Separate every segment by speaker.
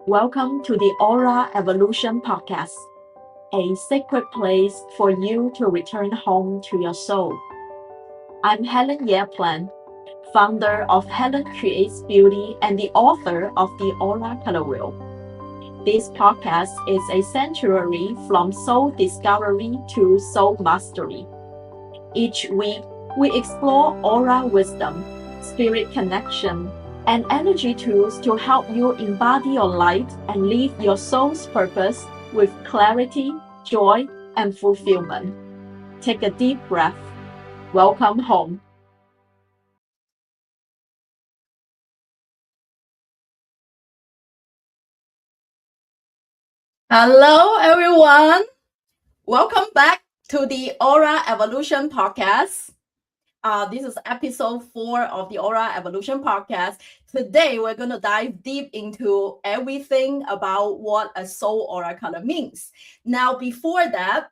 Speaker 1: Welcome to the Aura Evolution Podcast, a sacred place for you to return home to your soul. I'm Helen Ep.4, founder of Helen Creates Beauty and the author of the Aura Color Wheel. This podcast is a sanctuary from soul discovery to soul mastery. Each week, we explore aura wisdom, spirit connection, and energy tools to help you embody your light and live your soul's purpose with clarity, joy, and fulfillment. Take a deep breath. Welcome home.
Speaker 2: Hello, everyone. Welcome back to the Aura Evolution Podcast. This is episode 4 of the Aura Evolution Podcast. Today, we're going to dive deep into everything about what a soul aura color means. Now, before that,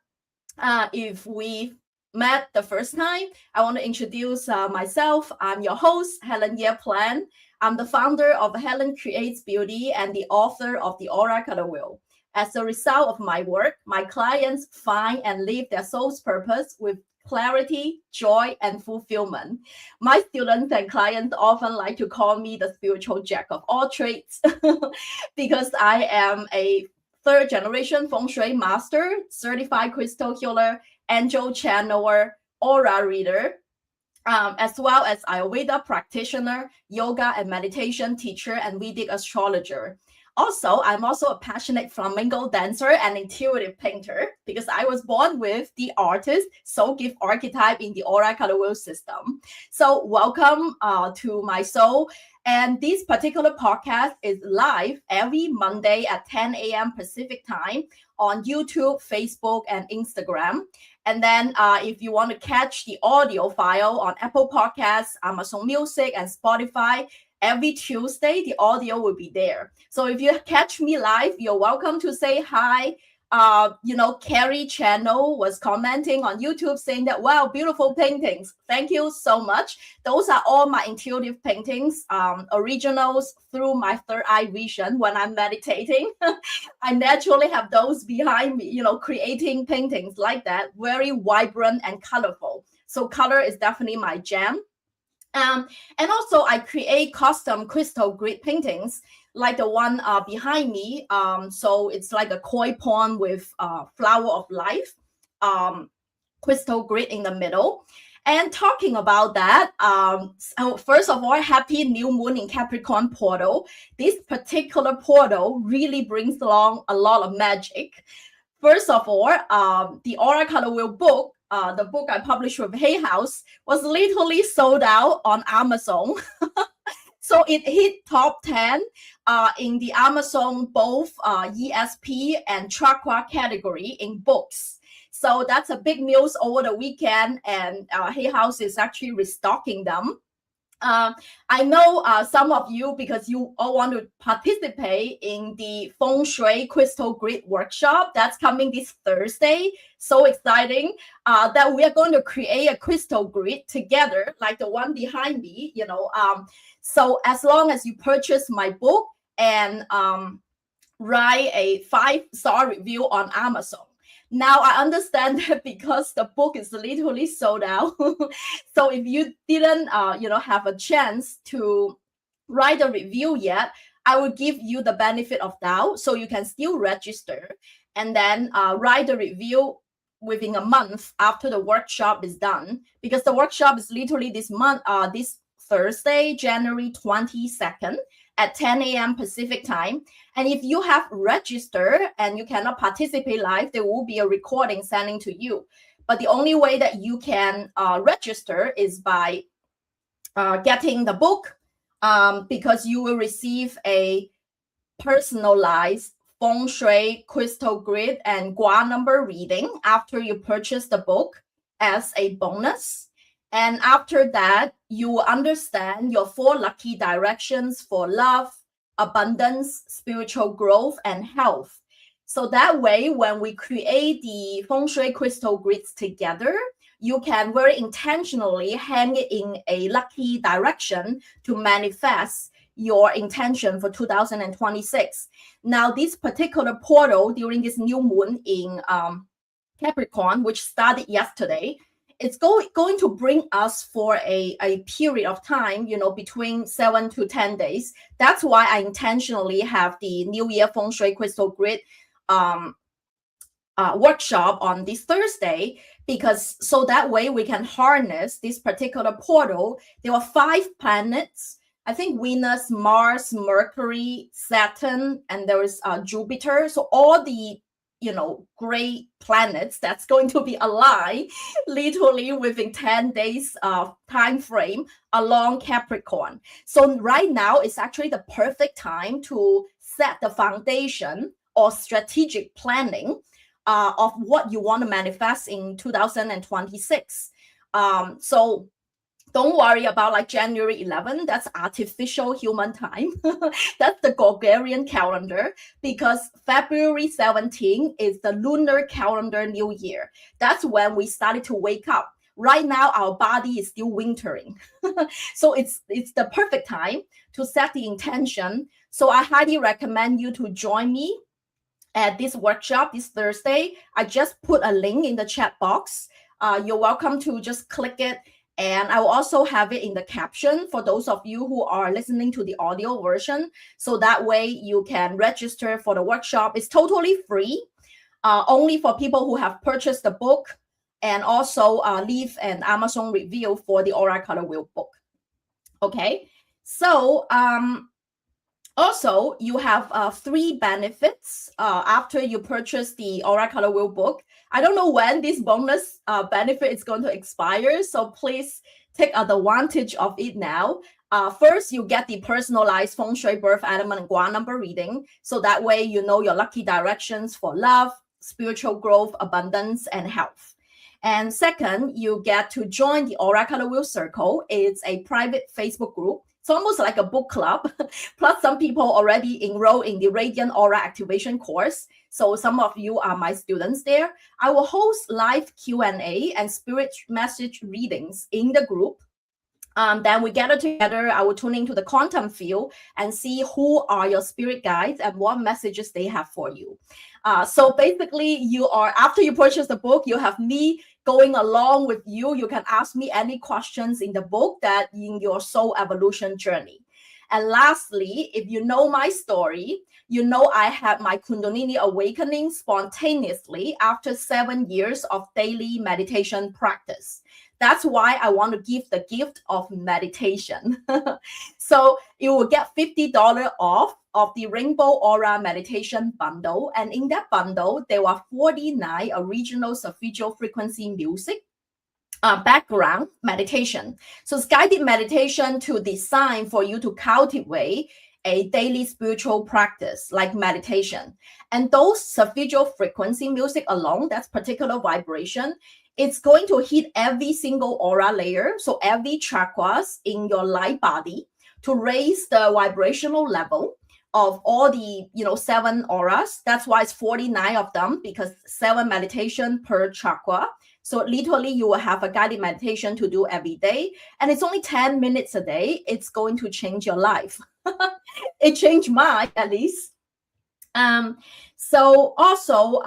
Speaker 2: if we met the first time, I want to introduce myself. I'm your host, Helen Ep.4. I'm the founder of Helen Creates Beauty and the author of the Aura Color Wheel. As a result of my work, my clients find and live their soul's purpose with clarity, joy, and fulfillment. My students and clients often like to call me the spiritual jack of all trades because I am a third generation feng shui master, certified crystal healer, angel channeler, aura reader, as well as Ayurveda practitioner, yoga and meditation teacher, and Vedic astrologer. Also, I'm also a passionate flamenco dancer and intuitive painter because I was born with the artist Soul Gift Archetype in the Aura Color Wheel system. So welcome to my soul. And this particular podcast is live every Monday at 10 a.m. Pacific time on YouTube, Facebook, and Instagram. And then if you want to catch the audio file on Apple Podcasts, Amazon Music, and Spotify, every Tuesday, the audio will be there. So if you catch me live, you're welcome to say hi. Carrie Channel was commenting on YouTube saying that, wow, beautiful paintings. Thank you so much. Those are all my intuitive paintings, originals through my third eye vision when I'm meditating. I naturally have those behind me, creating paintings like that, very vibrant and colorful. So color is definitely my jam. And also I create custom crystal grid paintings like the one behind me. So it's like a koi pond with flower of life, crystal grid in the middle. And talking about that, so first of all, happy new moon in Capricorn portal. This particular portal really brings along a lot of magic. First of all, the Aura Color Wheel book, the book I published with Hay House, was literally sold out on Amazon. So it hit top 10 in the Amazon, both ESP and Chakra category in books. So that's a big news over the weekend, and Hay House is actually restocking them. I know some of you, because you all want to participate in the Feng Shui Crystal Grid workshop that's coming this Thursday. So exciting that we are going to create a crystal grid together, like the one behind me, So as long as you purchase my book and write a 5-star review on Amazon. Now, I understand that because the book is literally sold out. So if you didn't, have a chance to write a review yet, I will give you the benefit of doubt. So you can still register and then write a review within a month after the workshop is done. Because the workshop is literally this month, this Thursday, January 22nd at 10 a.m. Pacific time. And if you have registered and you cannot participate live, there will be a recording sending to you. But the only way that you can register is by getting the book, because you will receive a personalized Feng Shui crystal grid and Gua number reading after you purchase the book as a bonus. And after that, you will understand your 4 lucky directions for love, abundance, spiritual growth, and health. So that way, when we create the Feng Shui crystal grids together, you can very intentionally hang it in a lucky direction to manifest your intention for 2026. Now, this particular portal during this new moon in Capricorn, which started yesterday, it's going to bring us for a period of time, between 7 to 10 days. That's why I intentionally have the New Year Feng Shui Crystal Grid workshop on this Thursday, because so that way we can harness this particular portal. There are 5 planets. I think Venus, Mars, Mercury, Saturn, and there is Jupiter. So all the great planets that's going to be aligned literally within 10 days time frame along Capricorn. So right now it's actually the perfect time to set the foundation or strategic planning of what you want to manifest in 2026. So don't worry about like January 11. That's artificial human time. That's the Gregorian calendar, because February 17 is the lunar calendar new year. That's when we started to wake up. Right now, our body is still wintering. So it's the perfect time to set the intention. So I highly recommend you to join me at this workshop this Thursday. I just put a link in the chat box. You're welcome to just click it. And I will also have it in the caption for those of you who are listening to the audio version. So that way you can register for the workshop. It's totally free, only for people who have purchased the book, and also leave an Amazon review for the Aura Color Wheel book. Okay, so also you have 3 benefits after you purchase the Aura Color Wheel book. I don't know when this bonus benefit is going to expire, so please take advantage of it now. First, you get the personalized Feng Shui birth element and Gua number reading, so that way you know your lucky directions for love, spiritual growth, abundance, and health. And second, you get to join the Aura Color Wheel Circle. It's a private Facebook group. It's almost like a book club. Plus, some people already enroll in the Radiant Aura Activation course. So some of you are my students there. I will host live Q&A and spirit message readings in the group. Then we gather together. I will tune into the quantum field and see who are your spirit guides and what messages they have for you. So basically, after you purchase the book, you have me going along with you. You can ask me any questions in the book that in your soul evolution journey. And lastly, if you know my story, you know I had my Kundalini awakening spontaneously after 7 years of daily meditation practice. That's why I want to give the gift of meditation. So you will get $50 off of the Rainbow Aura Meditation Bundle. And in that bundle, there were 49 original solfeggio frequency music background meditation. So it's guided meditation to design for you to cultivate a daily spiritual practice like meditation. And those solfeggio frequency music alone, that's particular vibration, it's going to hit every single aura layer, so every chakras in your light body, to raise the vibrational level of all the 7 auras. That's why it's 49 of them, because 7 meditation per chakra. So literally you will have a guided meditation to do every day, and it's only 10 minutes a day. It's going to change your life. It changed mine, at least. So also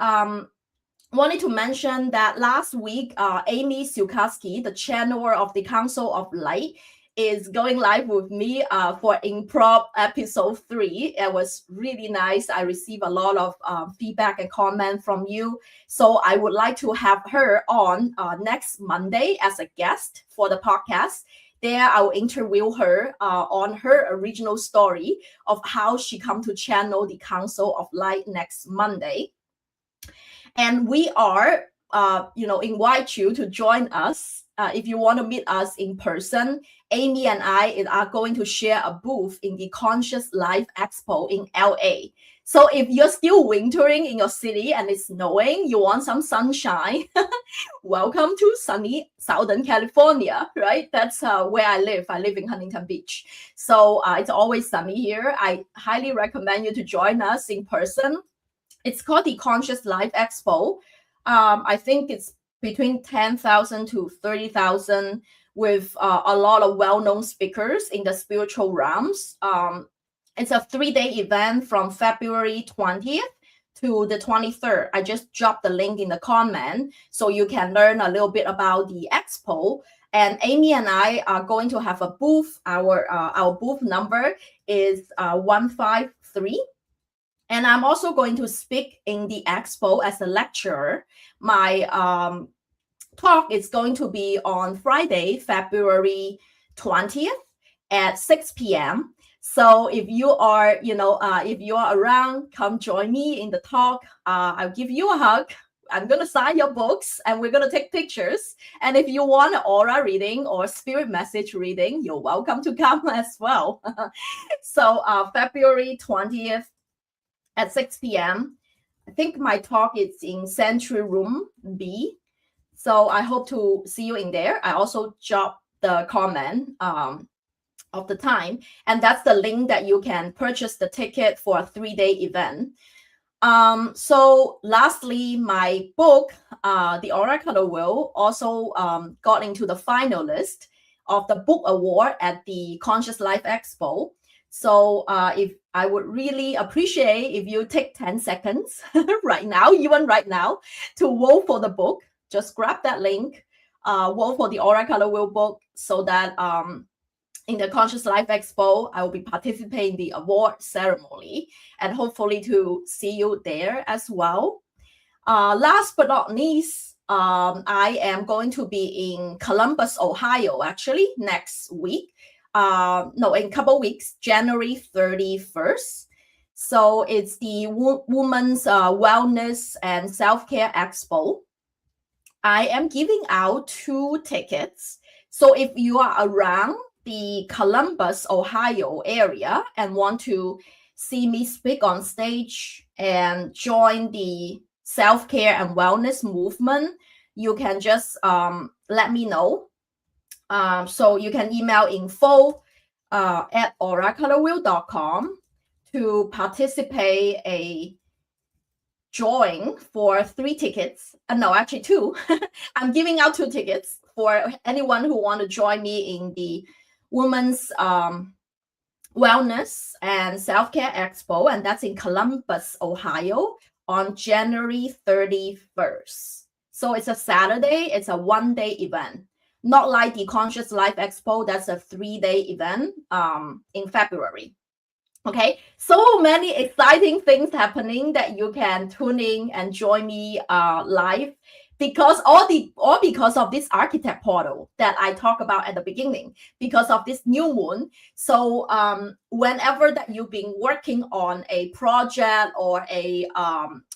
Speaker 2: wanted to mention that last week, Amy Siukaski, the channeler of the Council of Light, is going live with me for Improv episode 3. It was really nice. I received a lot of feedback and comment from you. So I would like to have her on next Monday as a guest for the podcast. There, I will interview her on her original story of how she come to channel the Council of Light next Monday. And we are, invite you to join us. If you want to meet us in person, Amy and I are going to share a booth in the Conscious Life Expo in LA. So if you're still wintering in your city and it's snowing, you want some sunshine, welcome to sunny Southern California, right? That's where I live. I live in Huntington Beach. So it's always sunny here. I highly recommend you to join us in person. It's called the Conscious Life Expo. I think it's between 10,000 to 30,000 with a lot of well-known speakers in the spiritual realms. It's a 3-day event from February 20th to the 23rd. I just dropped the link in the comment so you can learn a little bit about the expo. And Amy and I are going to have a booth. Our booth number is 153. And I'm also going to speak in the expo as a lecturer. My talk is going to be on Friday, February 20th at 6 p.m. So if you are, if you are around, come join me in the talk. I'll give you a hug. I'm going to sign your books and we're going to take pictures. And if you want an aura reading or spirit message reading, you're welcome to come as well. So February 20th at 6 p.m. I think my talk is in Century Room B. So I hope to see you in there. I also dropped the comment of the time. And that's the link that you can purchase the ticket for a 3-day event. So lastly, my book, The Oracle Wheel, also got into the finalist of the book award at the Conscious Life Expo. So if I would really appreciate if you take 10 seconds right now, even right now, to vote for the book. Just grab that link, vote for the Oracle Wheel book so that in the Conscious Life Expo, I will be participating in the award ceremony and hopefully to see you there as well. Last but not least, I am going to be in Columbus, Ohio, actually, next week. In a couple weeks, January 31st. So it's the Women's Wellness and Self-Care Expo. I am giving out 2 tickets. So if you are around the Columbus, Ohio area and want to see me speak on stage and join the self-care and wellness movement, you can just let me know. So you can email info at oraclewheel.com to participate a drawing for 3 tickets. No, actually 2. I'm giving out 2 tickets for anyone who want to join me in the Women's Wellness and Self-Care Expo, and that's in Columbus, Ohio on January 31st. So it's a Saturday. It's a 1-day event. Not like the Conscious Life Expo, that's a 3-day event in February. Okay, so many exciting things happening that you can tune in and join me live because because of this architect portal that I talked about at the beginning, because of this new moon. So whenever that you've been working on a project or a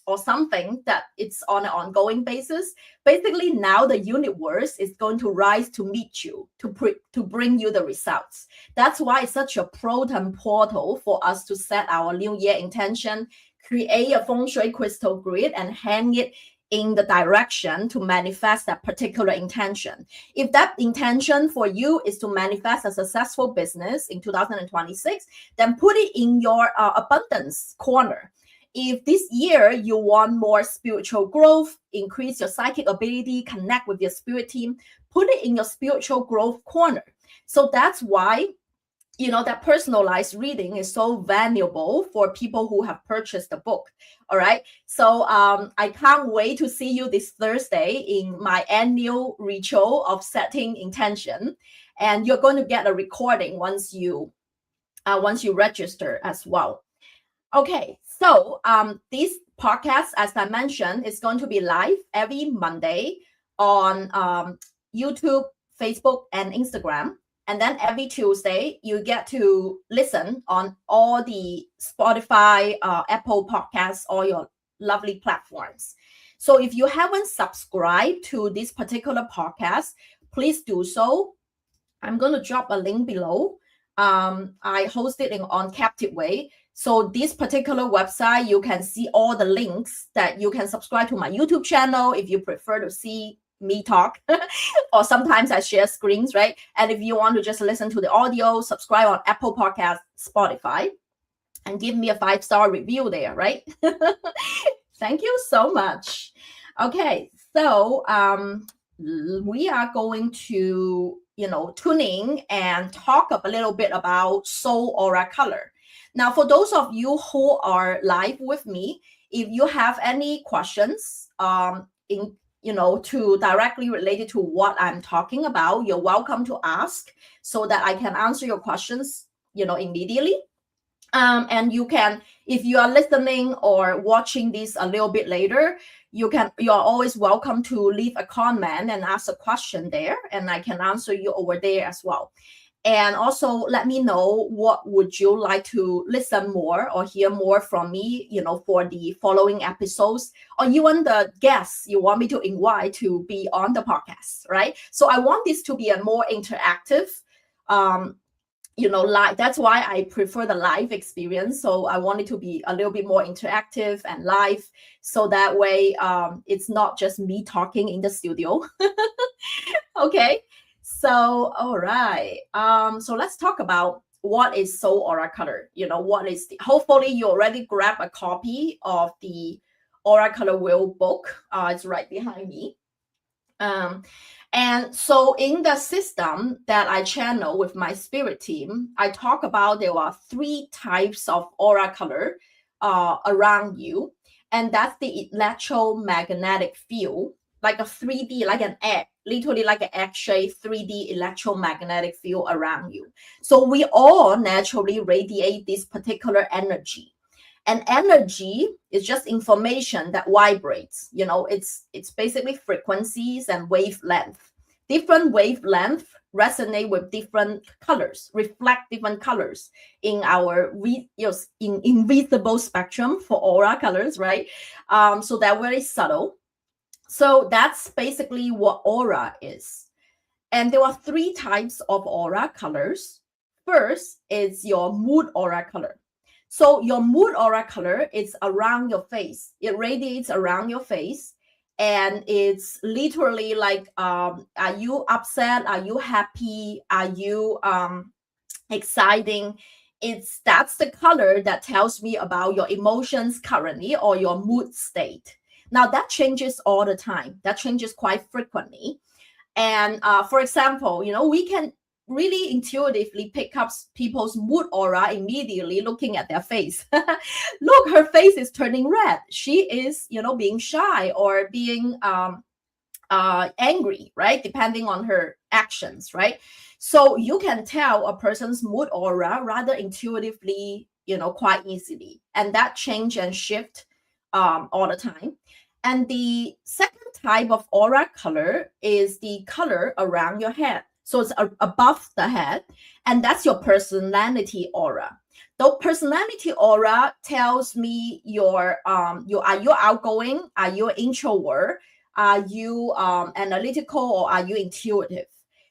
Speaker 2: or something that it's on an ongoing basis, basically now the universe is going to rise to meet you, to bring you the results. That's why it's such a proton portal for us to set our New Year intention, create a feng shui crystal grid and hang it in the direction to manifest that particular intention. If that intention for you is to manifest a successful business in 2026, then put it in your abundance corner. If this year you want more spiritual growth, increase your psychic ability, connect with your spirit team, put it in your spiritual growth corner. So that's why that personalized reading is so valuable for people who have purchased the book. All right. So I can't wait to see you this Thursday in my annual ritual of setting intention. And you're going to get a recording once you register as well. Okay. So this podcast, as I mentioned, is going to be live every Monday on YouTube, Facebook, and Instagram. And then every Tuesday, you get to listen on all the Spotify, Apple Podcasts, all your lovely platforms. So if you haven't subscribed to this particular podcast, please do so. I'm going to drop a link below. I host it on Captive Way. So this particular website, you can see all the links that you can subscribe to my YouTube channel if you prefer to see me talk, or sometimes I share screens, right? And if you want to just listen to the audio, subscribe on Apple Podcasts, Spotify, and give me a 5-star review there, right? Thank you so much. Okay, so we are going to, tune in and talk a little bit about soul aura color. Now, for those of you who are live with me, if you have any questions to directly related to what I'm talking about, you're welcome to ask so that I can answer your questions, immediately. And you can, if you are listening or watching this a little bit later, you're always welcome to leave a comment and ask a question there, and I can answer you over there as well. And also let me know what would you like to listen more or hear more from me, for the following episodes, or even the guests you want me to invite to be on the podcast, right? So I want this to be a more interactive, live. That's why I prefer the live experience. So I want it to be a little bit more interactive and live, so that way it's not just me talking in the studio. Okay. So, all right. So let's talk about what is soul aura color. Hopefully you already grab a copy of the aura color wheel book. It's right behind me. And so in the system that I channel with my spirit team, I talk about there are 3 types of aura color around you. And that's the electromagnetic field, like a 3D, like an egg, literally like an egg-shaped 3D electromagnetic field around you. So we all naturally radiate this particular energy. And energy is just information that vibrates. It's basically frequencies and wavelength. Different wavelength resonate with different colors, reflect different colors in our invisible spectrum for aura colors, right? So they're very subtle. So that's basically what aura is. And there are 3 types of aura colors. First is your mood aura color. So your mood aura color is around your face. It radiates around your face. And it's literally like, are you upset? Are you happy? Are you exciting? That's the color that tells me about your emotions currently or your mood state. Now that changes all the time. That changes quite frequently. And for example, we can really intuitively pick up people's mood aura immediately looking at their face. Look, her face is turning red. She is, being shy or being angry, right? Depending on her actions, right? So you can tell a person's mood aura rather intuitively, quite easily. And that change and shift all the time. And the second type of aura color is the color around your head. So it's above the head, and that's your personality aura. The personality aura tells me are you outgoing? Are you introvert? Are you analytical, or are you intuitive?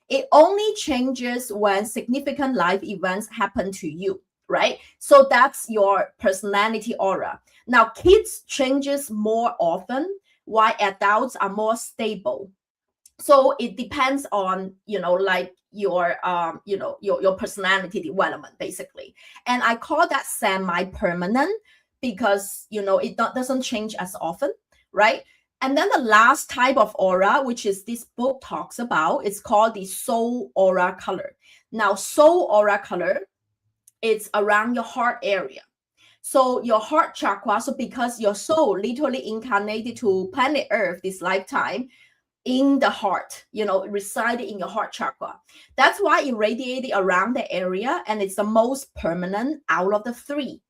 Speaker 2: It only changes when significant life events happen to you, right? So that's your personality aura. Now, kids changes more often, while adults are more stable. So it depends on, like your personality development, basically. And I call that semi-permanent because, it doesn't change as often, right? And then the last type of aura, which is this book talks about, it's called the soul aura color. Now, soul aura color, it's around your heart area. So your heart chakra, so because your soul literally incarnated to planet Earth this lifetime in the heart, resided in your heart chakra. That's why it radiated around the area, and it's the most permanent out of the 3.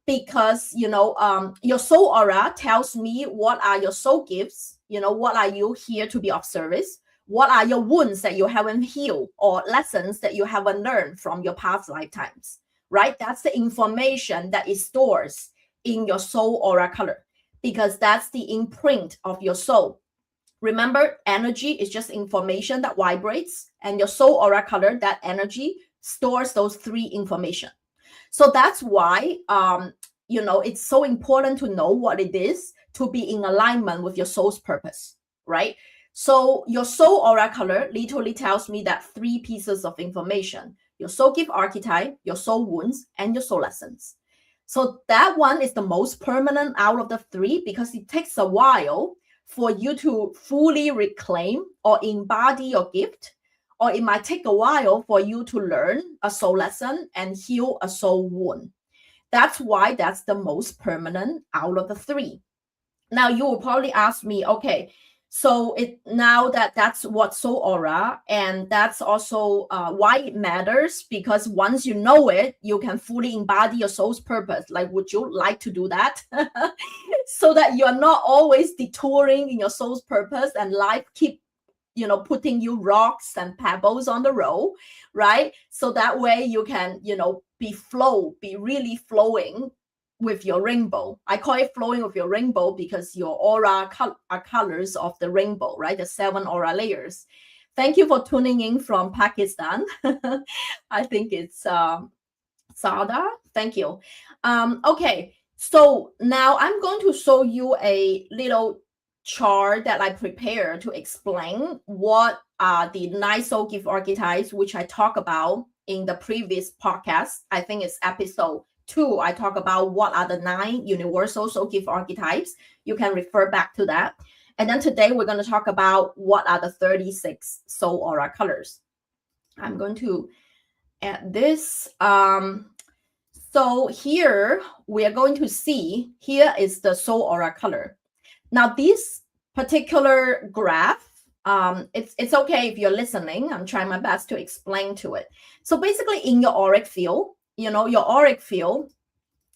Speaker 2: Because, your soul aura tells me what are your soul gifts, what are you here to be of service, what are your wounds that you haven't healed or lessons that you haven't learned from your past lifetimes, right? That's the information that it stores in your soul aura color, because that's the imprint of your soul. Remember, energy is just information that vibrates, and your soul aura color, that energy stores those 3 information. So that's why, it's so important to know what it is to be in alignment with your soul's purpose, right? So your soul aura color literally tells me that 3 pieces of information: your soul gift archetype, your soul wounds, and your soul lessons. So that one is the most permanent out of the 3, because it takes a while for you to fully reclaim or embody your gift, or it might take a while for you to learn a soul lesson and heal a soul wound. That's why that's the most permanent out of the three. Now you will probably ask me, okay, so that's what soul aura, and that's also why it matters, because once you know it, you can fully embody your soul's purpose. Like, would you like to do that? So that you're not always detouring in your soul's purpose and life keep putting you rocks and pebbles on the road, right? So that way you can be really flowing with your rainbow. I call it flowing with your rainbow because your aura are colors of the rainbow, right? The 7 aura layers. Thank you for tuning in from Pakistan. I think it's Sada. Thank you. Okay, so now I'm going to show you a little chart that I prepared to explain what are the 9 soul gift archetypes, which I talk about in the previous podcast. I think it's episode 2. I talk about what are the 9 universal soul gift archetypes. You can refer back to that. And then today we're going to talk about what are the 36 soul aura colors. I'm going to add this. So here we are going to see, here is the soul aura color. Now this particular graph, it's okay if you're listening. I'm trying my best to explain to it. So basically in your auric field, your auric field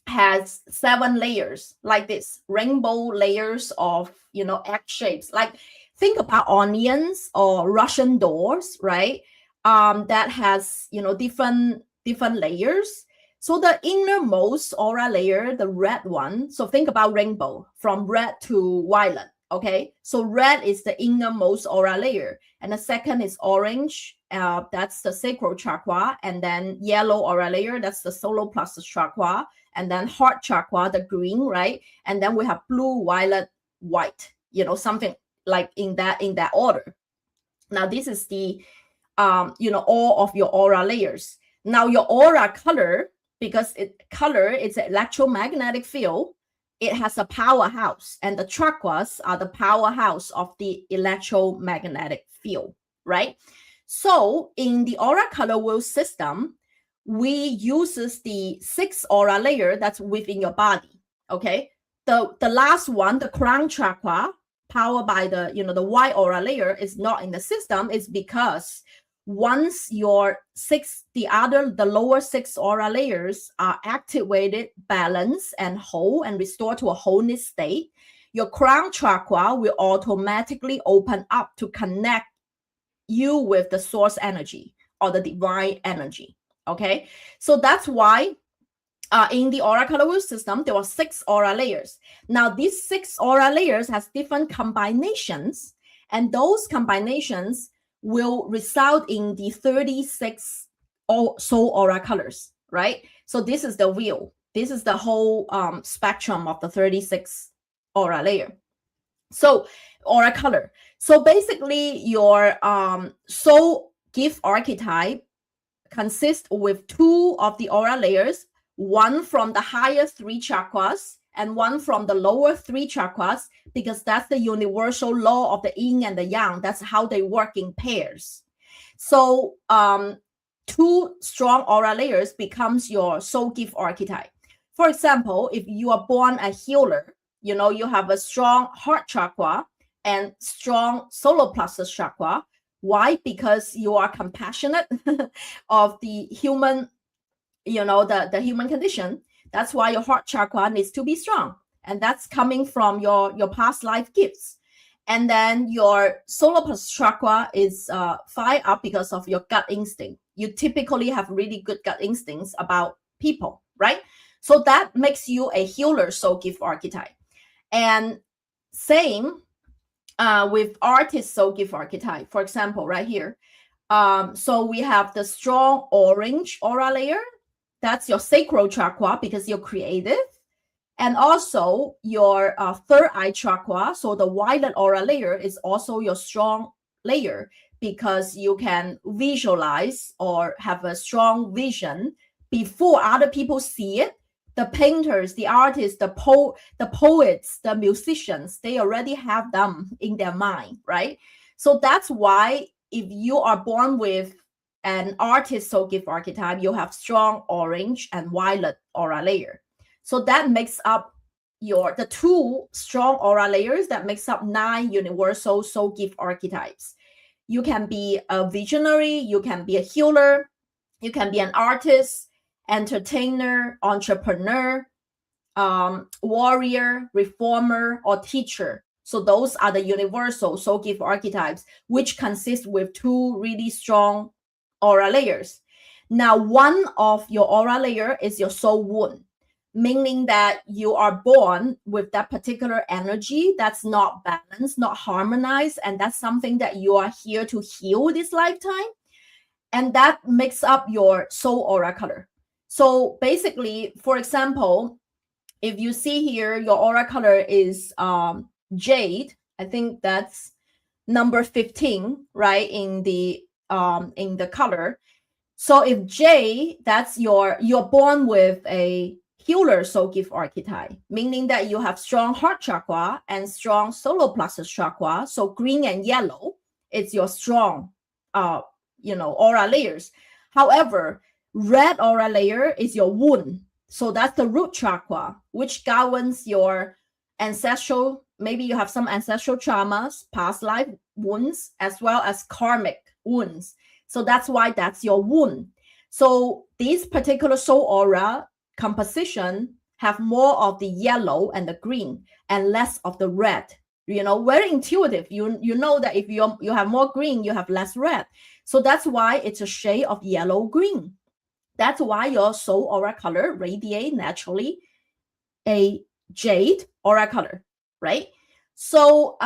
Speaker 2: has 7 layers like this, rainbow layers of, egg shapes. Like think about onions or Russian doors, right? That has, different layers. So the innermost aura layer, the red one, so think about rainbow from red to violet, okay? So red is the innermost aura layer. And the second is orange, that's the sacral chakra. And then yellow aura layer, that's the solar plexus chakra. And then heart chakra, the green, right? And then we have blue, violet, white, something like in that order. Now this is the, all of your aura layers. Now your aura color, because it's an electromagnetic field, it has a powerhouse, and the chakras are the powerhouse of the electromagnetic field, right? So in the aura color wheel system, we uses the 6 aura layer that's within your body, okay? The last one, the crown chakra, powered by the, the white aura layer, is not in the system. It's because once the lower 6 aura layers are activated, balanced, and whole, and restored to a wholeness state, your crown chakra will automatically open up to connect you with the source energy or the divine energy. Okay, so that's why in the aura color wheel system, there were 6 aura layers. Now, these 6 aura layers has different combinations, and those combinations will result in the 36 soul aura colors, right? So this is the wheel. This is the whole spectrum of the 36 aura layer. So aura color. So basically your soul gift archetype consists with 2 of the aura layers, one from the higher 3 chakras and one from the lower 3 chakras, because that's the universal law of the yin and the yang. That's how they work in pairs. So 2 strong aura layers becomes your soul gift archetype. For example, if you are born a healer, you have a strong heart chakra and strong solar plexus chakra. Why? Because you are compassionate of the human, the human condition. That's why your heart chakra needs to be strong. And that's coming from your past life gifts. And then your solar plexus chakra is fired up because of your gut instinct. You typically have really good gut instincts about people, right? So that makes you a healer soul gift archetype. And same with artist soul gift archetype. For example, right here. So we have the strong orange aura layer. That's your sacral chakra because you're creative. And also your third eye chakra. So the violet aura layer is also your strong layer because you can visualize or have a strong vision before other people see it. The painters, the artists, the poets, the musicians, they already have them in their mind, right? So that's why if you are born with an artist soul gift archetype, you have strong orange and violet aura layer. So that makes up the two strong aura layers that makes up 9 universal soul gift archetypes. You can be a visionary, you can be a healer, you can be an artist, entertainer, entrepreneur, warrior, reformer, or teacher. So those are the universal soul gift archetypes, which consist with 2 really strong aura layers. Now, one of your aura layer is your soul wound, meaning that you are born with that particular energy that's not balanced, not harmonized, and that's something that you are here to heal this lifetime. And that makes up your soul aura color. So basically, for example, if you see here, your aura color is jade. I think that's number 15, right, in the color. So if jade, that's you're born with a healer soul gift archetype, meaning that you have strong heart chakra and strong solar plexus chakra. So green and yellow, it's your strong aura layers. However, red aura layer is your wound. So that's the root chakra, which governs your ancestral, maybe you have some ancestral traumas, past life wounds, as well as karmic wounds. So that's why that's your wound. So this particular soul aura composition have more of the yellow and the green and less of the red. Very intuitive. You know that if you have more green, you have less red. So that's why it's a shade of yellow-green. That's why your soul aura color radiate naturally a jade aura color, right? So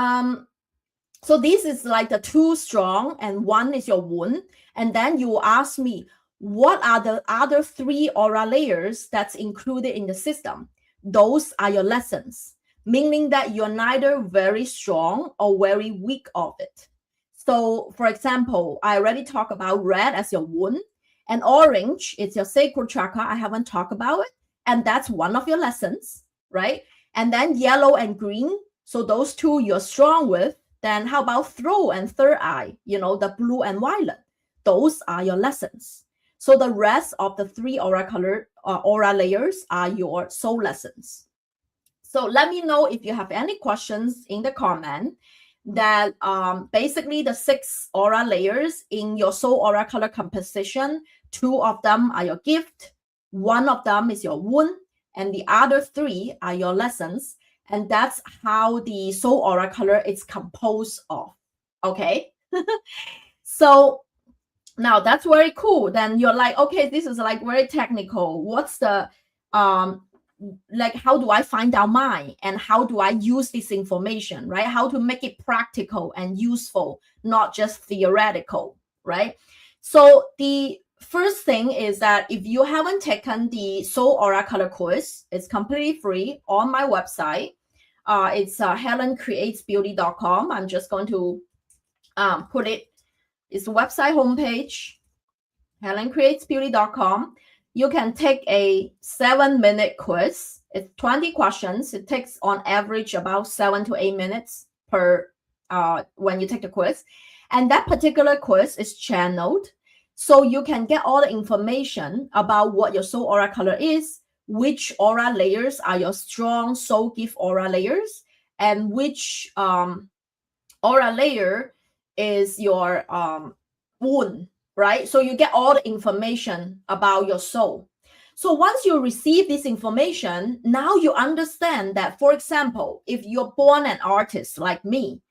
Speaker 2: this is like the 2 strong and 1 is your wound. And then you ask me, what are the other 3 aura layers that's included in the system? Those are your lessons, meaning that you're neither very strong or very weak of it. So for example, I already talked about red as your wound, and orange is your sacral chakra. I haven't talked about it. And that's one of your lessons, right? And then yellow and green. So those 2 you're strong with. Then how about throat and third eye? The blue and violet. Those are your lessons. So the rest of the 3 aura layers are your soul lessons. So let me know if you have any questions in the comment. That basically the 6 aura layers in your soul aura color composition, 2 of them are your gift, 1 of them is your wound, and the other 3 are your lessons. And that's how the soul aura color is composed of. Okay. So now that's very cool. Then you're like, okay, this is like very technical. What's the like, how do I find out mine, and how do I use this information, right? How to make it practical and useful, not just theoretical, right? So the first thing is that if you haven't taken the soul aura color course, it's completely free on my website. It's helencreatesbeauty.com. I'm just going to put it. It's the website homepage, helencreatesbeauty.com. You can take a 7-minute course. It's 20 questions. It takes on average about 7 to 8 minutes per when you take the course. And that particular course is channeled. So you can get all the information about what your soul aura color is, which aura layers are your strong soul gift aura layers, and which aura layer is your wound, right? So you get all the information about your soul. So once you receive this information, now you understand that, for example, if you're born an artist like me,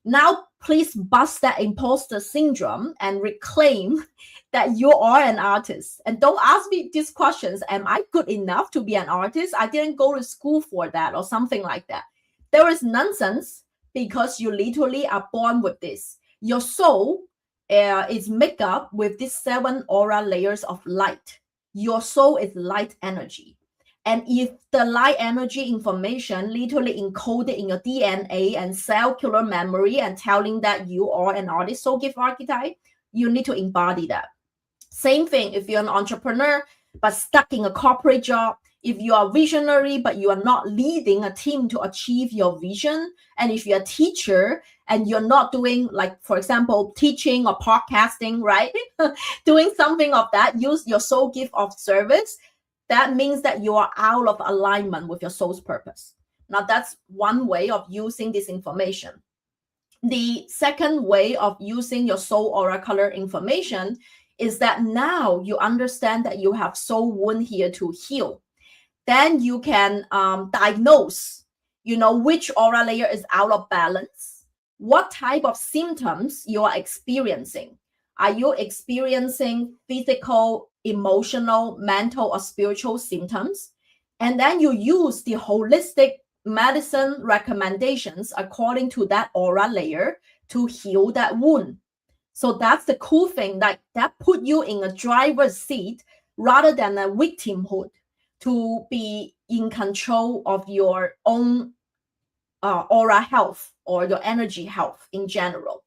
Speaker 2: now please bust that imposter syndrome and reclaim that you are an artist. And don't ask me these questions. Am I good enough to be an artist? I didn't go to school for that or something like that. There is nonsense, because you literally are born with this. Your soul is made up with these 7 aura layers of light. Your soul is light energy. And if the light energy information literally encoded in your DNA and cellular memory and telling that you are an artist soul gift archetype, you need to embody that. Same thing if you're an entrepreneur, but stuck in a corporate job. if you are visionary, but you are not leading a team to achieve your vision, and if you're a teacher and you're not doing, like, for example, teaching or podcasting, right? Doing something of that, use your soul gift of service, that means that you are out of alignment with your soul's purpose. Now, that's one way of using this information. The second way of using your soul aura color information is that now you understand that you have soul wound here to heal. Then you can diagnose, which aura layer is out of balance, what type of symptoms you are experiencing. Are you experiencing physical, emotional, mental, or spiritual symptoms? And then you use the holistic medicine recommendations according to that aura layer to heal that wound. So that's the cool thing, that put you in a driver's seat rather than a victimhood, to be in control of your own aura health or your energy health in general.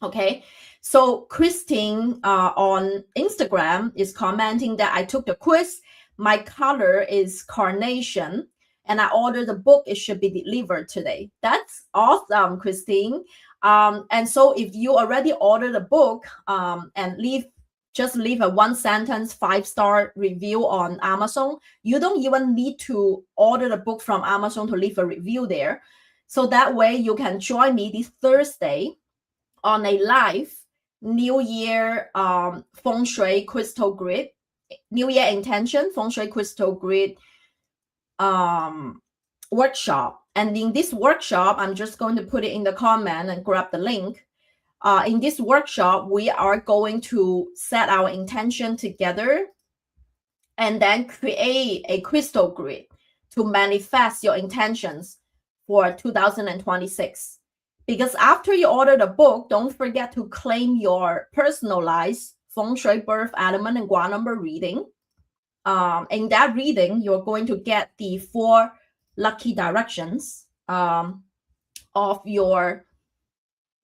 Speaker 2: Okay, so Christine on Instagram is commenting that I took the quiz. My color is carnation, and I ordered the book. It should be delivered today. That's awesome, Christine. And so if you already ordered the book and just leave a 1-sentence 5-star review on Amazon, you don't even need to order the book from Amazon to leave a review there. So that way you can join me this Thursday on a live New Year Feng Shui Crystal Grid, New Year Intention Feng Shui Crystal Grid workshop. And in this workshop, I'm just going to put it in the comment and grab the link. In this workshop, we are going to set our intention together and then create a crystal grid to manifest your intentions for 2026. Because after you order the book, don't forget to claim your personalized Feng Shui birth element and Gua number reading. In that reading, you're going to get the 4 lucky directions of your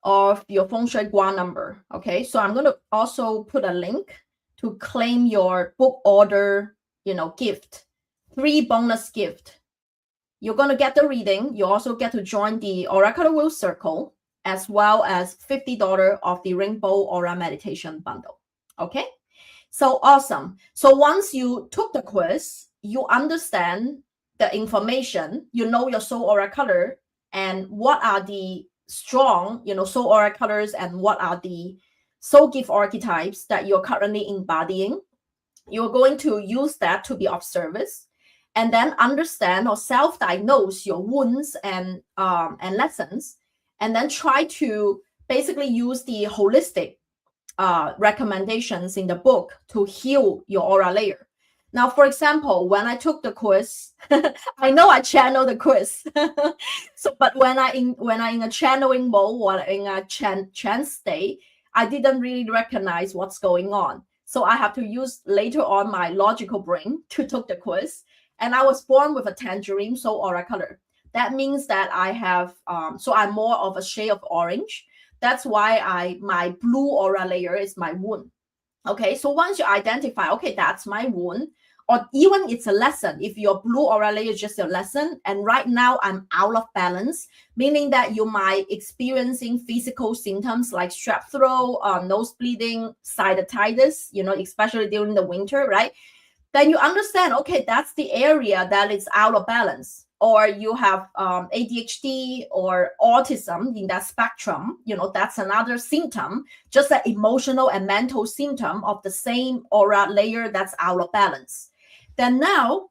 Speaker 2: Feng Shui Gua number. Okay, so I'm going to also put a link to claim your book order, gift, 3 bonus gift. You're going to get the reading. You also get to join the Oracle Wheel Circle, as well as $50 of the Rainbow Aura Meditation Bundle. Okay, so awesome. So once you took the quiz, you understand the information, you know your soul aura color and what are the strong, soul aura colors and what are the soul gift archetypes that you're currently embodying. You're going to use that to be of service, and then understand or self-diagnose your wounds and lessons, and then try to basically use the holistic recommendations in the book to heal your aura layer. Now, for example, when I took the quiz, I know I channeled the quiz. But when I in a channeling mode or in a trance state, I didn't really recognize what's going on. So I have to use later on my logical brain to take the quiz. And I was born with a tangerine soul aura color. That means that I have, so I'm more of a shade of orange. That's why my blue aura layer is my wound. Okay, so once you identify, okay, that's my wound, or even it's a lesson. If your blue aura layer is just a lesson, and right now I'm out of balance, meaning that you might experiencing physical symptoms like strep throat, nose bleeding, sinusitis, especially during the winter, right? Then you understand, okay, that's the area that is out of balance. Or you have ADHD or autism in that spectrum, that's another symptom, just an emotional and mental symptom of the same aura layer that's out of balance. Then now,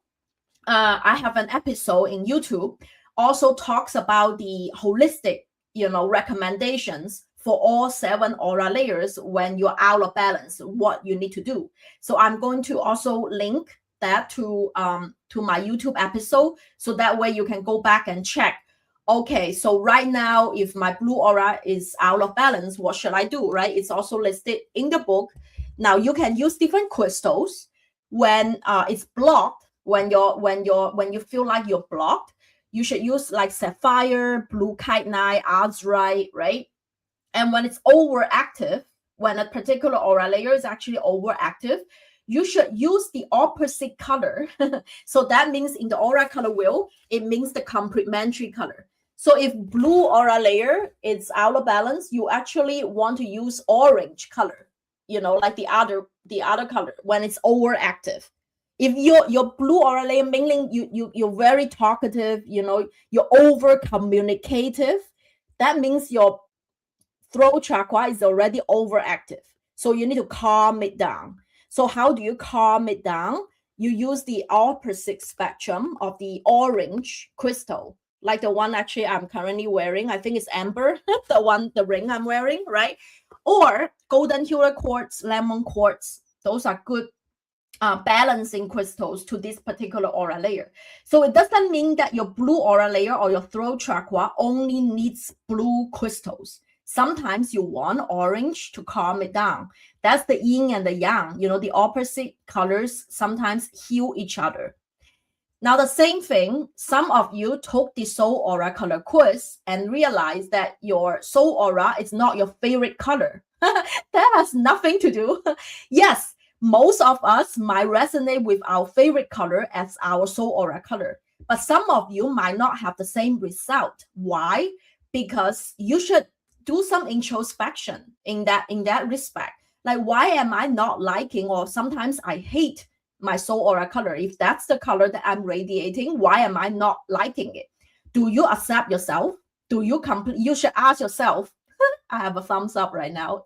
Speaker 2: I have an episode in YouTube also talks about the holistic, recommendations for all 7 aura layers when you're out of balance, what you need to do. So I'm going to also link that to my YouTube episode, so that way you can go back and check. Okay, so right now, if my blue aura is out of balance, what should I do? Right? It's also listed in the book. Now you can use different crystals when it's blocked. When you feel like you're blocked, you should use like sapphire, blue kyanite, azurite, right? And when it's overactive, when a particular aura layer is actually overactive, you should use the opposite color. So that means in the aura color wheel, it means the complementary color. So if blue aura layer is out of balance, you actually want to use orange color, like the other color when it's overactive. If your blue aura layer, meaning you're very talkative, you're over communicative, that means your throat chakra is already overactive. So you need to calm it down. So how do you calm it down? You use the opposite spectrum of the orange crystal, like the one actually I'm currently wearing. I think it's amber, the ring I'm wearing, right? Or golden healer quartz, lemon quartz. Those are good balancing crystals to this particular aura layer. So it doesn't mean that your blue aura layer or your throat chakra only needs blue crystals. Sometimes you want orange to calm it down. That's the yin and the yang. The opposite colors sometimes heal each other. Now, the same thing, some of you took the soul aura color quiz and realized that your soul aura is not your favorite color. That has nothing to do. Yes, most of us might resonate with our favorite color as our soul aura color, but some of you might not have the same result. Why? Because you should do some introspection in that respect. Like, why am I not liking, or sometimes I hate my soul aura color? If that's the color that I'm radiating, why am I not liking it? Do you accept yourself? You should ask yourself. I have a thumbs up right now.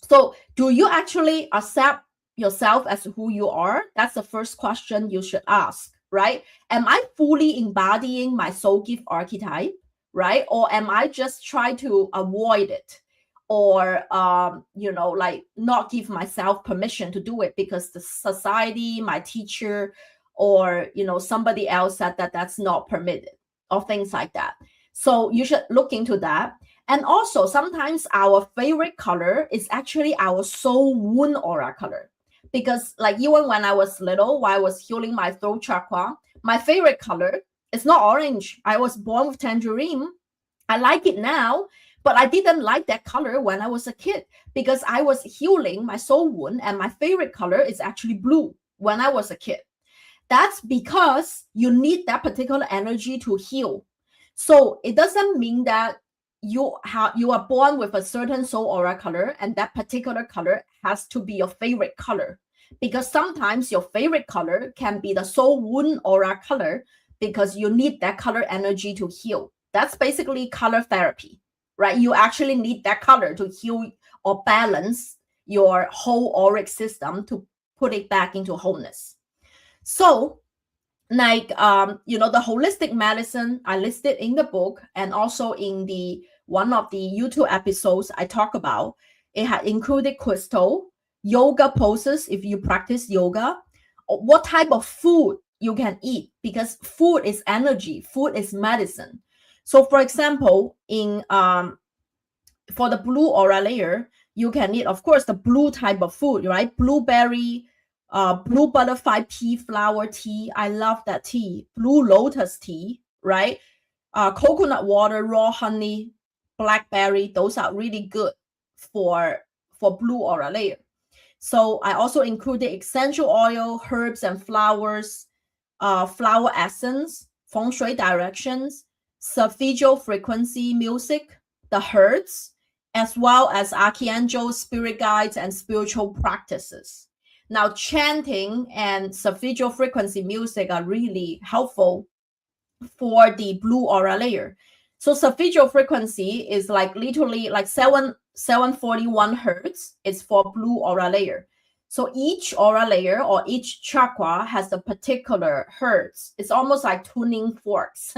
Speaker 2: So do you actually accept yourself as who you are? That's the first question you should ask, right? Am I fully embodying my soul gift archetype, right? Or am I just trying to avoid it? Or, like not give myself permission to do it because the society, my teacher, or, somebody else said that that's not permitted, or things like that. So you should look into that. And also, sometimes our favorite color is actually our soul wound aura color. Because like even when I was little, while I was healing my throat chakra, my favorite color is not orange. I was born with tangerine. I like it now, but I didn't like that color when I was a kid because I was healing my soul wound, and my favorite color is actually blue when I was a kid. That's because you need that particular energy to heal. So it doesn't mean that you are born with a certain soul aura color and that particular color has to be your favorite color, because sometimes your favorite color can be the soul wound aura color because you need that color energy to heal. That's basically color therapy, right? You actually need that color to heal or balance your whole auric system to put it back into wholeness. So like the holistic medicine I listed in the book, and also in the one of the YouTube episodes I talk about, it had included crystal, yoga poses if you practice yoga, or what type of food you can eat, because food is energy, food is medicine. So for example, in for the blue aura layer, you can eat, of course, the blue type of food, right? Blueberry, blue butterfly pea flower tea. I love that tea. Blue lotus tea, right? Coconut water, raw honey, blackberry. Those are really good for blue aura layer. So I also included essential oil, herbs and flowers, flower essence, feng shui directions, solfeggio frequency music, the hertz, as well as archangels, spirit guides, and spiritual practices. Now, chanting and solfeggio frequency music are really helpful for the blue aura layer. So solfeggio frequency is like literally like 741 hertz. It's for blue aura layer. So each aura layer or each chakra has a particular hertz. It's almost like tuning forks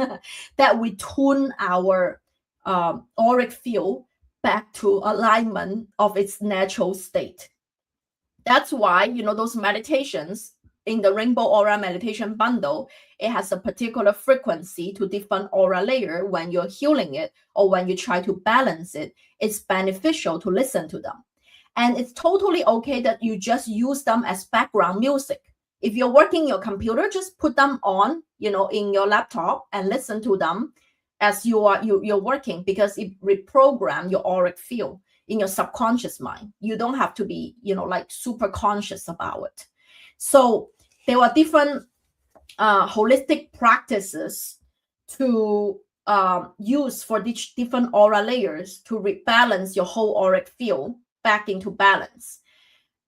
Speaker 2: that we tune our auric field back to alignment of its natural state. That's why, those meditations in the Rainbow Aura Meditation Bundle, it has a particular frequency to different aura layer. When you're healing it or when you try to balance it, it's beneficial to listen to them. And it's totally okay that you just use them as background music. If you're working your computer, just put them on, in your laptop and listen to them as you're working, because it reprogram your auric field. in your subconscious mind. You don't have to be, like super conscious about it. So there are different holistic practices to use for these different aura layers to rebalance your whole auric field back into balance.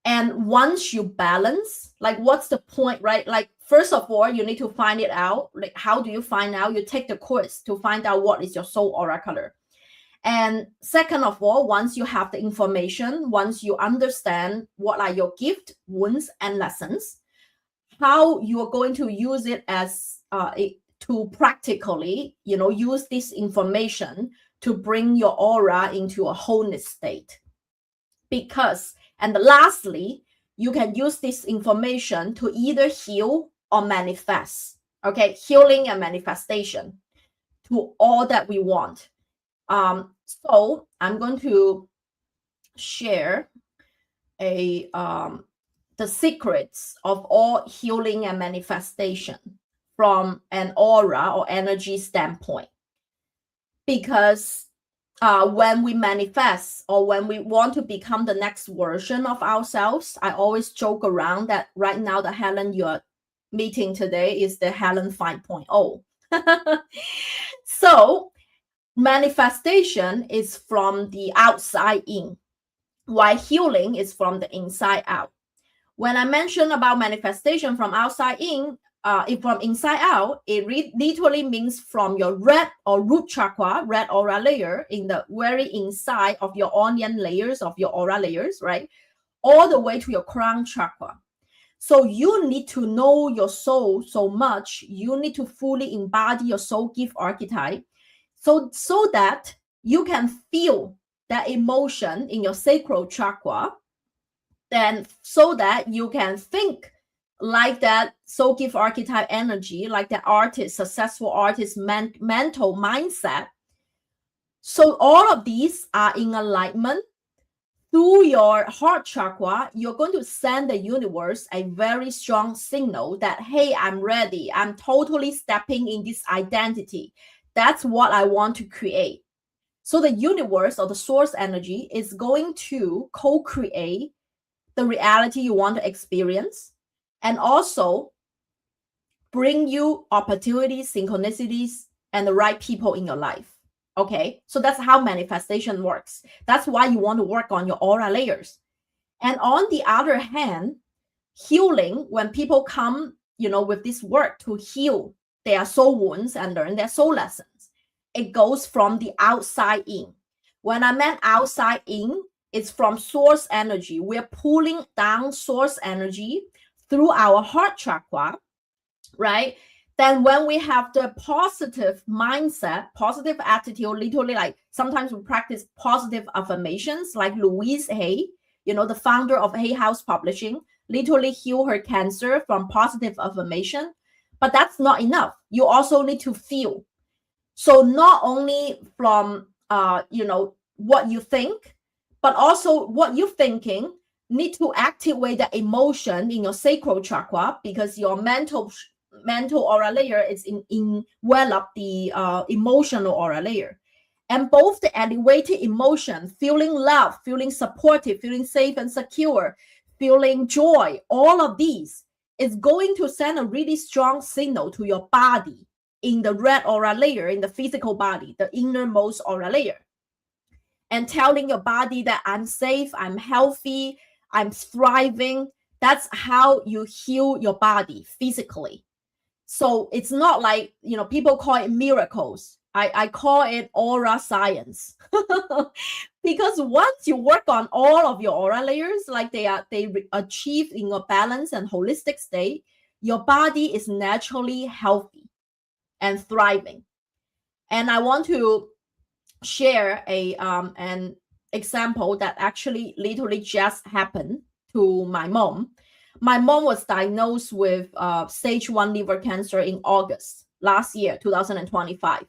Speaker 2: And once you balance, like what's the point, right? Like first of all, you need to find it out. Like how do you find out? You take the course to find out what is your soul aura color. And second of all, once you have the information, once you understand what are your gift, wounds, and lessons, how you are going to use it as to practically, use this information to bring your aura into a wholeness state. Because, and lastly, you can use this information to either heal or manifest. Okay, healing and manifestation to all that we want. So I'm going to share the secrets of all healing and manifestation from an aura or energy standpoint. Because when we manifest or when we want to become the next version of ourselves, I always joke around that right now the Helen you're meeting today is the Helen 5.0. So manifestation is from the outside in, while healing is from the inside out. When I mention about manifestation from outside in, if from inside out, it literally means from your red or root chakra, red aura layer in the very inside of your onion layers of your aura layers, right? All the way to your crown chakra. So you need to know your soul so much. You need to fully embody your soul gift archetype so that you can feel that emotion in your sacral chakra, then so that you can think like that soul gift archetype energy, like the artist, successful artist mental mindset. So all of these are in alignment. Through your heart chakra, you're going to send the universe a very strong signal that, hey, I'm ready. I'm totally stepping in this identity. That's what I want to create. So the universe or the source energy is going to co-create the reality you want to experience and also bring you opportunities, synchronicities, and the right people in your life. Okay, so that's how manifestation works. That's why you want to work on your aura layers. And on the other hand, healing, when people come, with this work to heal their soul wounds and learn their soul lessons, it goes from the outside in. When I meant outside in, it's from source energy. We're pulling down source energy through our heart chakra, right? Then when we have the positive mindset, positive attitude, literally like sometimes we practice positive affirmations like Louise Hay, the founder of Hay House Publishing, literally heal her cancer from positive affirmation. But that's not enough. You also need to feel. So not only from, what you think, but also what you're thinking need to activate the emotion in your sacral chakra because your mental aura layer is envelop the emotional aura layer. And both the elevated emotion, feeling love, feeling supportive, feeling safe and secure, feeling joy, all of these is going to send a really strong signal to your body in the red aura layer, in the physical body, the innermost aura layer. And telling your body that I'm safe, I'm healthy, I'm thriving. That's how you heal your body physically. So it's not like, people call it miracles. I call it aura science. Because once you work on all of your aura layers, like they achieve in a balanced and holistic state, your body is naturally healthy and thriving. And I want to share an example that actually literally just happened to my mom. My mom was diagnosed with stage 1 liver cancer in August last year, 2025.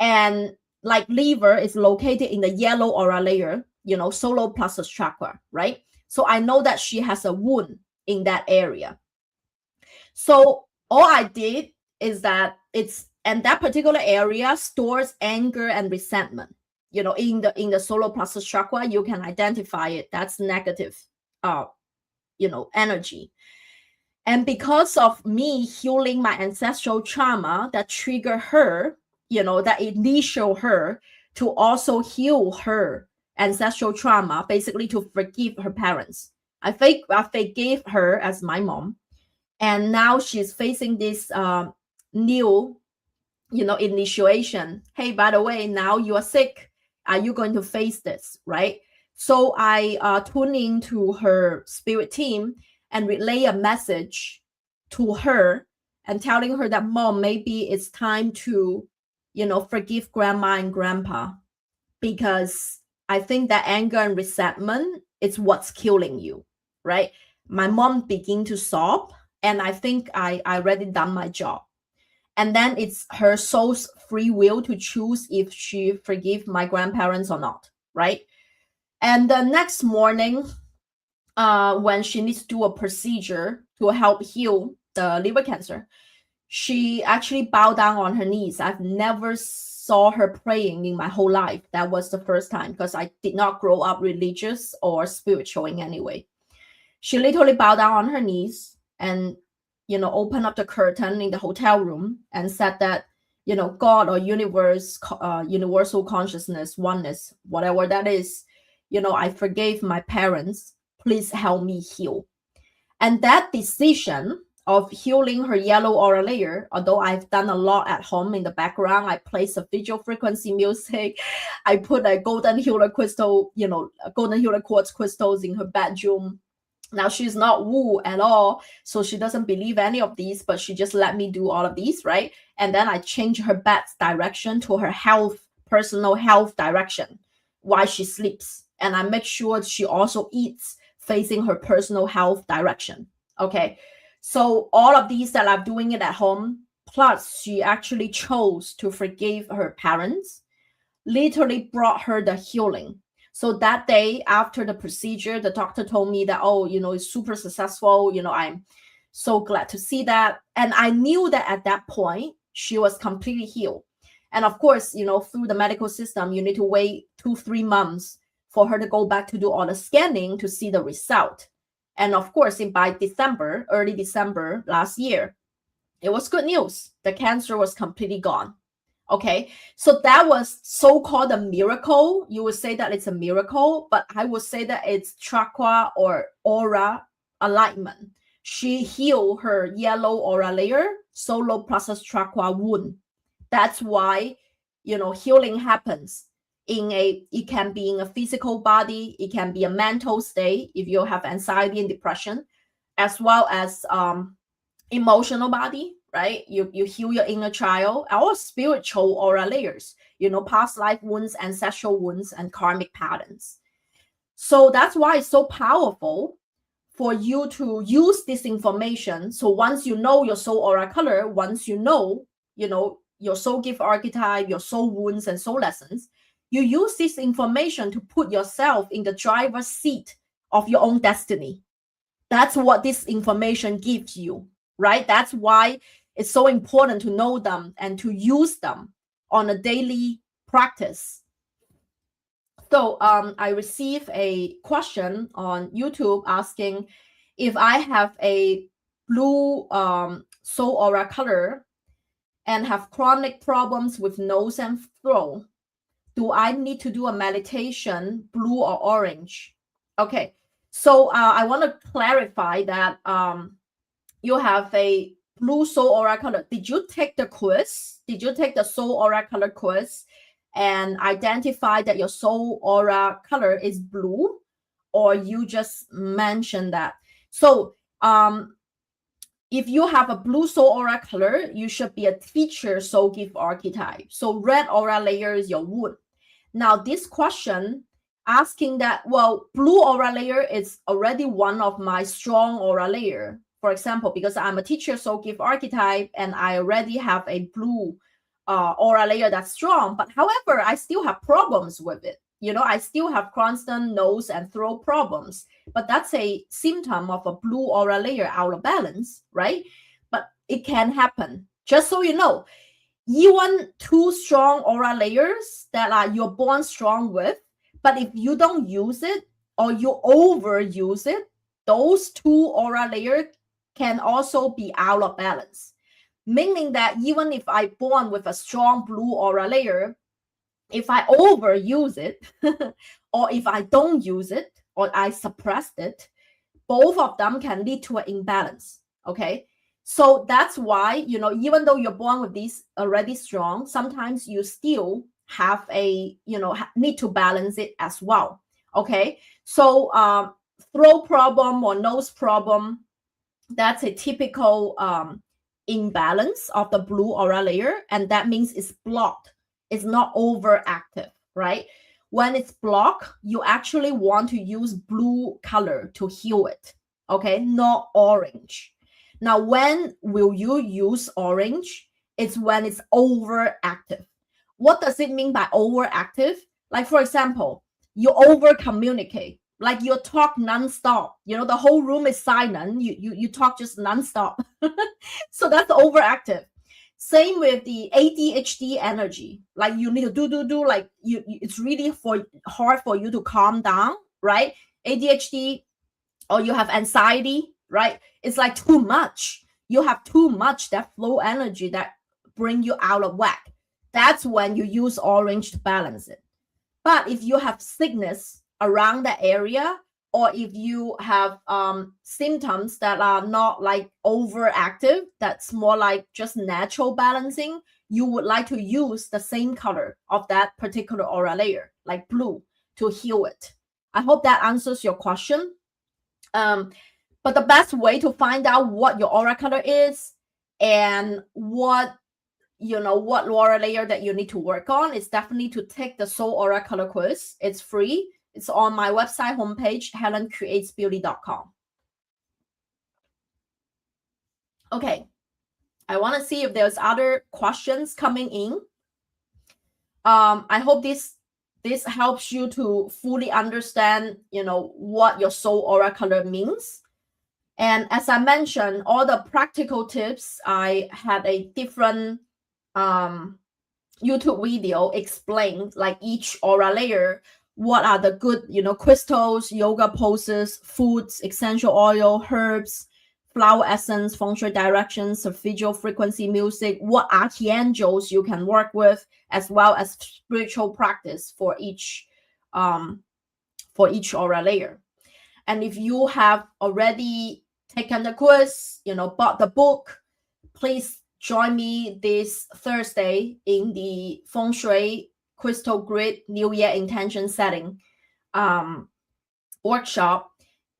Speaker 2: And like liver is located in the yellow aura layer, solar plexus chakra, right? So I know that she has a wound in that area. So all I did is that and that particular area stores anger and resentment. in the solar plexus chakra, you can identify it. That's negative, energy. And because of me healing my ancestral trauma that triggered her, that initial her to also heal her ancestral trauma, basically to forgive her parents. I forgave her as my mom. And now she's facing this new, initiation. Hey, by the way, now you are sick. Are you going to face this, right? So I tune into her spirit team and relay a message to her and telling her that, Mom, maybe it's time to, forgive grandma and grandpa, because I think that anger and resentment is what's killing you, right? My mom began to sob, and I think I already done my job. And then it's her soul's free will to choose if she forgive my grandparents or not, right? And the next morning, when she needs to do a procedure to help heal the liver cancer, she actually bowed down on her knees. I've never saw her praying in my whole life. That was the first time, because I did not grow up religious or spiritual in any way. She literally bowed down on her knees and, opened up the curtain in the hotel room and said that, God or universe, universal consciousness, oneness, whatever that is, I forgave my parents. Please help me heal. And that decision of healing her yellow aura layer, although I've done a lot at home in the background, I place a visual frequency music, I put a golden healer crystal, golden healer quartz crystals in her bedroom. Now she's not woo at all, so she doesn't believe any of these, but she just let me do all of these, right? And then I change her bed's direction to her personal health direction while she sleeps. And I make sure she also eats facing her personal health direction. Okay. So all of these that I'm doing it at home, plus she actually chose to forgive her parents, literally brought her the healing. So that day after the procedure, the doctor told me that, it's super successful. I'm so glad to see that. And I knew that at that point, she was completely healed. And of course, through the medical system, you need to wait 2-3 months for her to go back to do all the scanning to see the result. And of course, by early December last year, it was good news. The cancer was completely gone. Okay, so that was so-called a miracle. You would say that it's a miracle, but I would say that it's chakra or aura alignment. She healed her yellow aura layer, solar plexus chakra wound. That's why, healing happens it can be in a physical body, it can be a mental state if you have anxiety and depression, as well as emotional body, right? You heal your inner child, our spiritual aura layers, past life wounds, ancestral wounds, and karmic patterns. So that's why it's so powerful for you to use this information. So once you know your soul aura color, once you know, your soul gift archetype, your soul wounds and soul lessons, you use this information to put yourself in the driver's seat of your own destiny. That's what this information gives you, right? That's why it's so important to know them and to use them on a daily practice. So I received a question on YouTube asking if I have a blue soul aura color and have chronic problems with nose and throat, do I need to do a meditation, blue or orange? Okay, so I want to clarify that you have a blue soul aura color. Did you take the quiz? Did you take the soul aura color quiz and identify that your soul aura color is blue, or you just mentioned that? So if you have a blue soul aura color, you should be a teacher soul gift archetype. So red aura layer is your wood. Now this question asking that, well, blue aura layer is already one of my strong aura layer. For example, because I'm a teacher soul gift archetype and I already have a blue aura layer that's strong, but however, I still have problems with it. I still have constant nose and throat problems, but that's a symptom of a blue aura layer out of balance, right? But it can happen. Just so you know, even 2 strong aura layers that are you're born strong with, but if you don't use it or you overuse it, those 2 aura layers can also be out of balance. Meaning that even if I born with a strong blue aura layer, if I overuse it or if I don't use it or I suppressed it, both of them can lead to an imbalance. Okay. So that's why, even though you're born with these already strong, sometimes you still have a, need to balance it as well. Okay. So throat problem or nose problem, that's a typical imbalance of the blue aura layer. And that means it's blocked. It's not overactive, right? When it's blocked, you actually want to use blue color to heal it, okay? Not orange. Now, when will you use orange? It's when it's overactive. What does it mean by overactive? Like, for example, you over communicate, like you talk nonstop. The whole room is silent. You talk just nonstop. So that's overactive. Same with the ADHD energy. Like you need to do like it's really hard for you to calm down, right? ADHD, or you have anxiety, right? It's like too much. You have too much that flow energy that bring you out of whack. That's when you use orange to balance it. But if you have sickness around the area, or if you have symptoms that are not like overactive, that's more like just natural balancing, you would like to use the same color of that particular aura layer, like blue, to heal it. I hope that answers your question. But the best way to find out what your aura color is and what aura layer that you need to work on is definitely to take the Soul Aura Color Quiz. It's free. It's on my website homepage, helencreatesbeauty.com. Okay. I want to see if there's other questions coming in. I hope this helps you to fully understand, what your soul aura color means. And as I mentioned, all the practical tips, I had a different YouTube video explained like each aura layer, what are the good, crystals, yoga poses, foods, essential oil, herbs, flower essence, feng shui directions, solfeggio frequency music, what archangels you can work with, as well as spiritual practice for each aura layer. And if you have already taken the quiz, bought the book, please join me this Thursday in the Feng Shui Crystal Grid New Year Intention Setting workshop.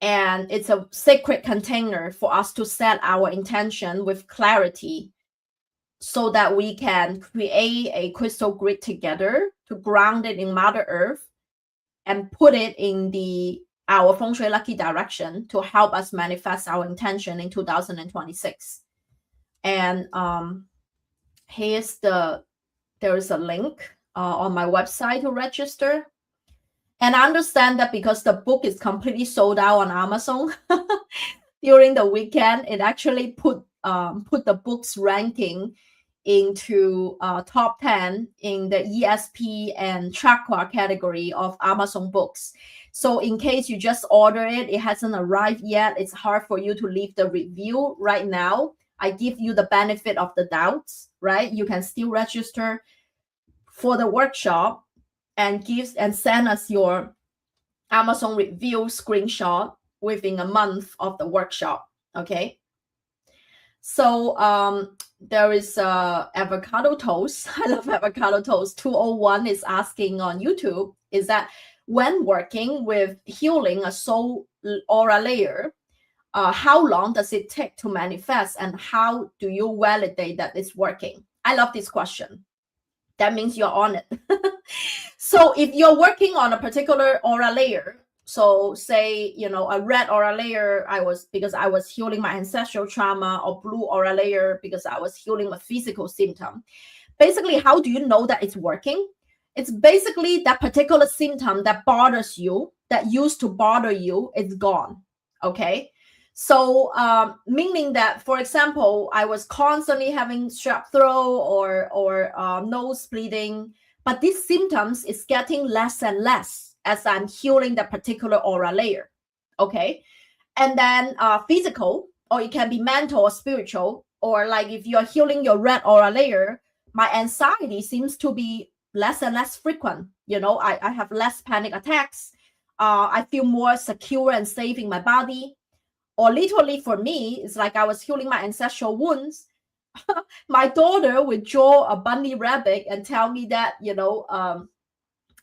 Speaker 2: And it's a sacred container for us to set our intention with clarity so that we can create a crystal grid together to ground it in Mother Earth and put it in our Feng Shui lucky direction to help us manifest our intention in 2026. And there is a link on my website to register. And I understand that because the book is completely sold out on Amazon during the weekend, it actually put the book's ranking into top 10 in the ESP and chakra category of Amazon books. So in case you just order it, it hasn't arrived yet, it's hard for you to leave the review right now. I give you the benefit of the doubts, right? You can still register for the workshop and send us your Amazon review screenshot within a month of the workshop. Okay. So there is avocado toast. I love avocado toast. 201 is asking on YouTube, is that when working with healing a soul aura layer, how long does it take to manifest, and how do you validate that it's working? I love this question. That means you're on it. So if you're working on a particular aura layer, so say, a red aura layer, because I was healing my ancestral trauma, or blue aura layer because I was healing a physical symptom. Basically, how do you know that it's working? It's basically that particular symptom that bothers you, that used to bother you, it's gone. Okay. So meaning that, for example, I was constantly having strep throat or nose bleeding, but these symptoms is getting less and less as I'm healing that particular aura layer. Okay. And then physical, or it can be mental or spiritual, or like if you're healing your red aura layer, my anxiety seems to be less and less frequent. I have less panic attacks. I feel more secure and safe in my body. Or literally for me, it's like I was healing my ancestral wounds. My daughter would draw a bunny rabbit and tell me that,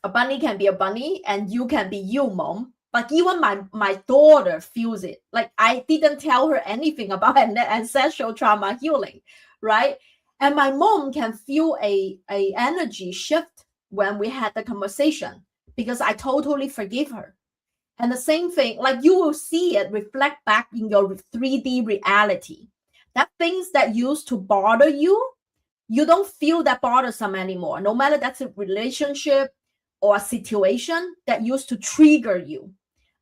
Speaker 2: a bunny can be a bunny and you can be you, mom. But even my daughter feels it. Like I didn't tell her anything about ancestral trauma healing, right? And my mom can feel a energy shift when we had the conversation because I totally forgive her. And the same thing, like you will see it reflect back in your 3D reality. That things that used to bother you, you don't feel that bothersome anymore. No matter that's a relationship or a situation that used to trigger you.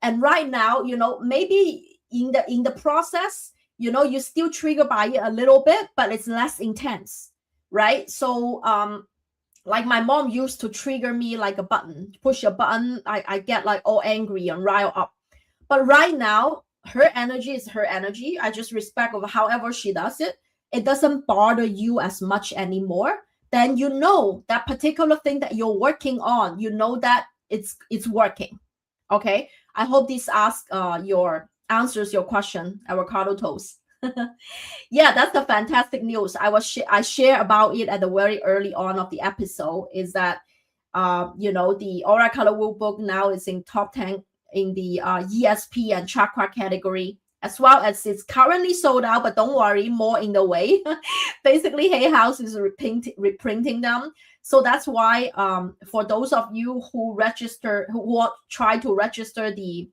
Speaker 2: And right now, maybe in the process, you're still triggered by it a little bit, but it's less intense, right? So like my mom used to trigger me like a button, push a button, I get like all angry and rile up. But right now, her energy is her energy. I just respect of however she does it. It doesn't bother you as much anymore. Then you know that particular thing that you're working on, you know that it's working. Okay. I hope this answers your question, avocado toast. Yeah, that's the fantastic news. I share about it at the very early on of the episode. Is that the Aura Color Wheel book now is in top 10 in the ESP and chakra category, as well as it's currently sold out. But don't worry, more in the way. Basically, Hay House is reprinting them. So that's why for those of you who try to register the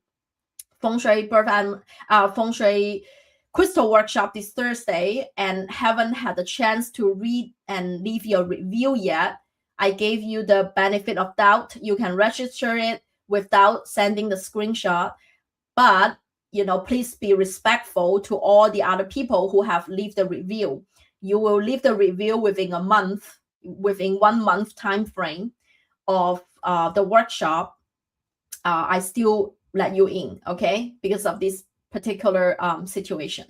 Speaker 2: Feng Shui birth and Feng Shui crystal workshop this Thursday and haven't had the chance to read and leave your review yet, I gave you the benefit of doubt. You can register it without sending the screenshot, but please be respectful to all the other people who have leave the review. You will leave the review within 1 month time frame of the workshop. I still let you in, okay, because of this particular situation.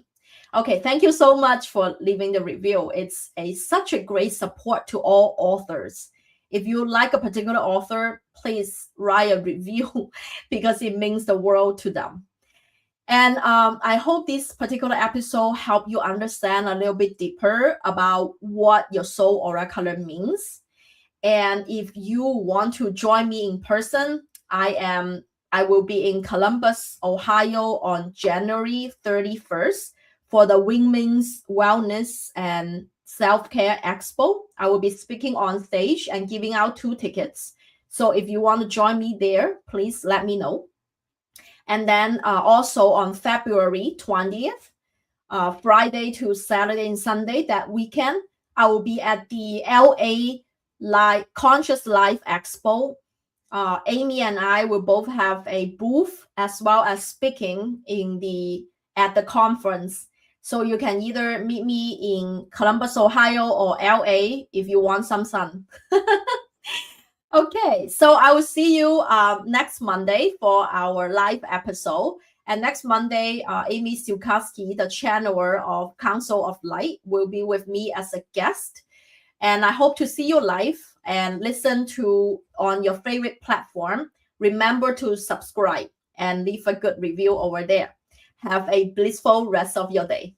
Speaker 2: Okay, thank you so much for leaving the review. It's such a great support to all authors. If you like a particular author, please write a review because it means the world to them. And I hope this particular episode helped you understand a little bit deeper about what your soul aura color means. And if you want to join me in person, I will be in Columbus, Ohio on January 31st for the Women's Wellness and Self-Care Expo. I will be speaking on stage and giving out 2 tickets. So if you want to join me there, please let me know. And then also on February 20th, Friday to Saturday and Sunday, that weekend, I will be at the LA Conscious Life Expo. Amy and I will both have a booth as well as speaking at the conference. So you can either meet me in Columbus, Ohio or LA if you want some sun. Okay, so I will see you next Monday for our live episode. And next Monday, Amy Siukowski, the channeler of Council of Light, will be with me as a guest. And I hope to see you live and listen to on your favorite platform. Remember to subscribe and leave a good review over there. Have a blissful rest of your day.